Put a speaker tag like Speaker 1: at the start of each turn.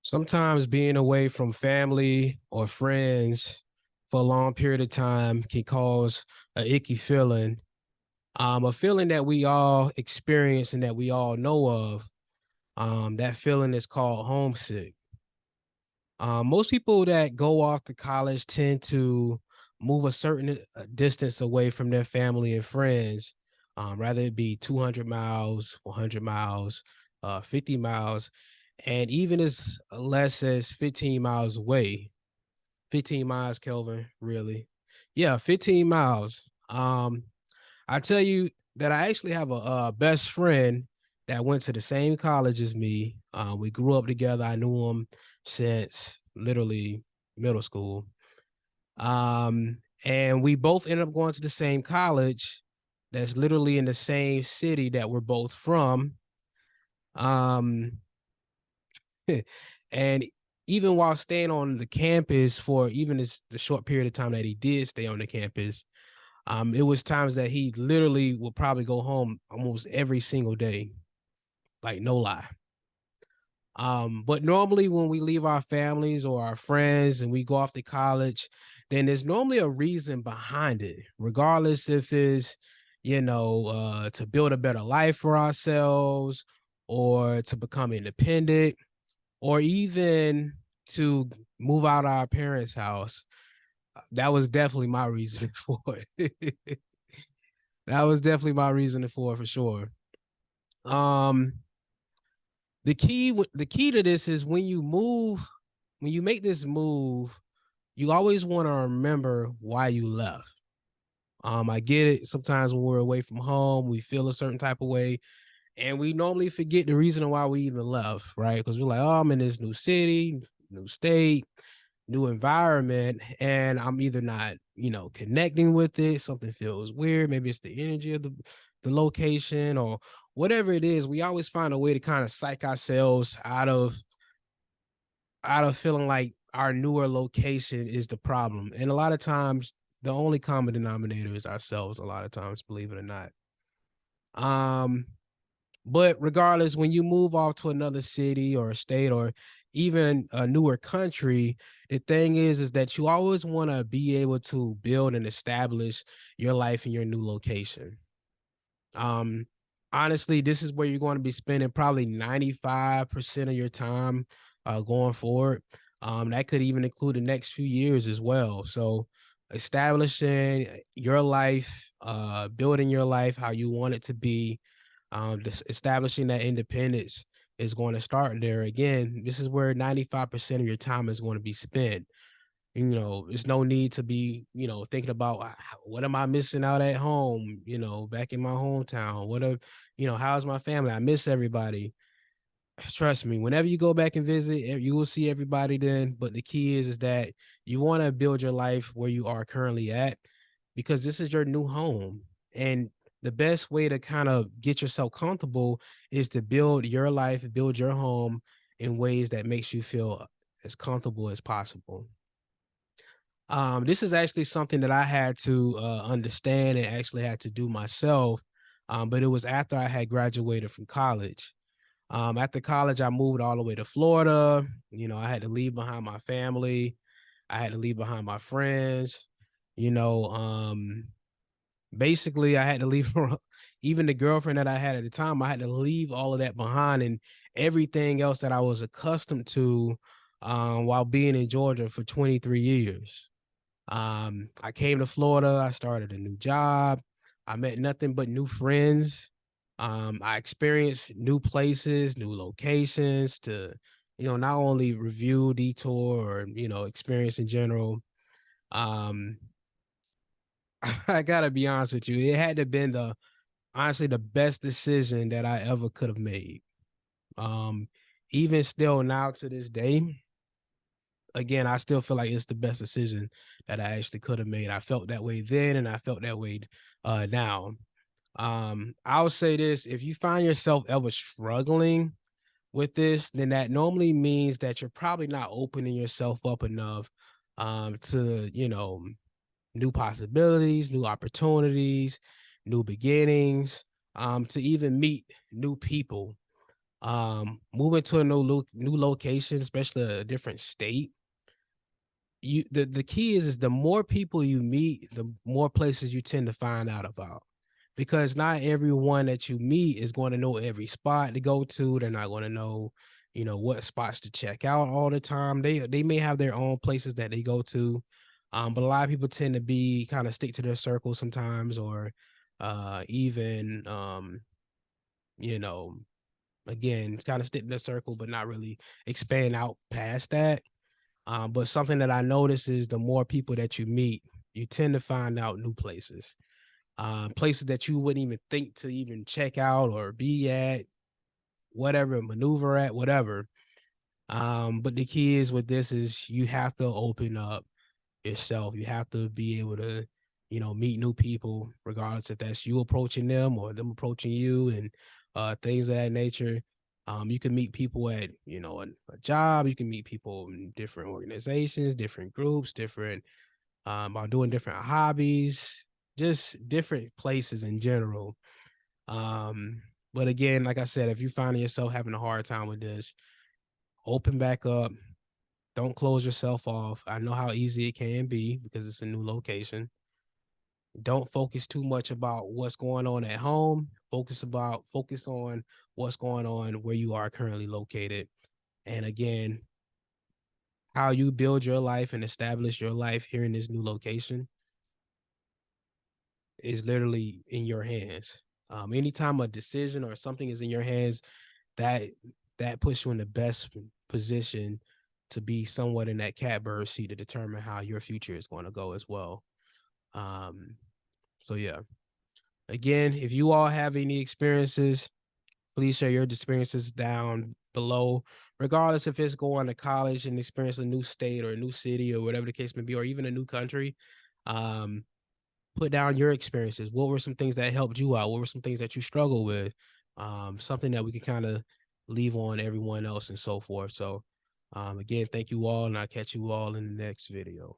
Speaker 1: Sometimes being away from family or friends for a long period of time can cause an icky feeling, a feeling that we all experience and that we all know of. That feeling is called homesick. Most people that go off to college tend to move a certain distance away from their family and friends, rather it be 200 miles, 100 miles, 50 miles, and even as less as 15 miles away. 15 miles, Kelvin, really. Yeah, 15 miles. I tell you that I actually have a best friend that went to the same college as me. We grew up together. I knew him since literally middle school. And we both ended up going to the same college that's literally in the same city that we're both from. Um, and even while staying on the campus for even the short period of time that he did stay on the campus, it was times that he literally would probably go home almost every single day, like no lie. But normally when we leave our families or our friends and we go off to college, then there's normally a reason behind it, regardless if it's, to build a better life for ourselves or to become independent or even to move out of our parents' house. That was definitely my reason for it. That was definitely my reason for sure. Um, the key to this is when you make this move, you always want to remember why you left. I get it. Sometimes when we're away from home, we feel a certain type of way, and we normally forget the reason why we even left, right? Because we're like, oh, I'm in this new city, new state, new environment, and I'm either not, connecting with it. Something feels weird. Maybe it's the energy of the location or whatever it is. We always find a way to kind of psych ourselves out of feeling like our newer location is the problem. And a lot of times the only common denominator is ourselves, a lot of times, believe it or not. Um, but regardless, when you move off to another city or a state or even a newer country, the thing is that you always want to be able to build and establish your life in your new location. Um, Honestly, this is where you're going to be spending probably 95% of your time going forward. That could even include the next few years as well. So establishing your life, building your life how you want it to be, establishing that independence is going to start there. Again, this is where 95% of your time is going to be spent. There's no need to be, thinking about what am I missing out at home, back in my hometown. How's my family? I miss everybody. Trust me, whenever you go back and visit, you will see everybody then. But the key is that you want to build your life where you are currently at because this is your new home. And the best way to kind of get yourself comfortable is to build your life, build your home in ways that makes you feel as comfortable as possible. This is actually something that I had to understand and actually had to do myself. But it was after I had graduated from college. After college, I moved all the way to Florida. I had to leave behind my family. I had to leave behind my friends. You know, um, Basically, I had to leave even the girlfriend that I had at the time. I had to leave all of that behind and everything else that I was accustomed to while being in Georgia for 23 years. I came to Florida. I started a new job. I met nothing but new friends. I experienced new places, new locations to, not only review, detour, or, experience in general. Um, I gotta be honest with you. It had to have been honestly the best decision that I ever could have made. Um, Even still now to this day, again, I still feel like it's the best decision that I actually could have made. I felt that way then, and I felt that way now. I'll say this: if you find yourself ever struggling with this, then that normally means that you're probably not opening yourself up enough to new possibilities, new opportunities, new beginnings, to even meet new people. Moving to a new location, especially a different state, the key is the more people you meet, the more places you tend to find out about. Because not everyone that you meet is going to know every spot to go to. They're not going to know, what spots to check out all the time. They may have their own places that they go to. But a lot of people tend to be kind of stick to their circle sometimes, or even you know, again, kind of stick to their circle, but not really expand out past that. But something that I notice is the more people that you meet, you tend to find out new places, places that you wouldn't even think to even check out or be at, whatever, maneuver at, whatever. But the key is with this is you have to open up yourself. You have to be able to, meet new people, regardless if that's you approaching them or them approaching you, and things of that nature. You can meet people at, a job. You can meet people in different organizations, different groups, different by doing different hobbies, just different places in general. Um, but again, like I said, if you find yourself having a hard time with this, open back up. Don't close yourself off. I know how easy it can be because it's a new location. Don't focus too much about what's going on at home. Focus on what's going on where you are currently located. And again, how you build your life and establish your life here in this new location is literally in your hands. Anytime a decision or something is in your hands, that that puts you in the best position to be somewhat in that catbird seat to determine how your future is going to go as well. Um, so yeah. Again, if you all have any experiences, please share your experiences down below, regardless if it's going to college and experience a new state or a new city or whatever the case may be, or even a new country. Um, put down your experiences. What were some things that helped you out? What were some things that you struggle with? Something that we can kind of leave on everyone else and so forth. So again, thank you all, and I'll catch you all in the next video.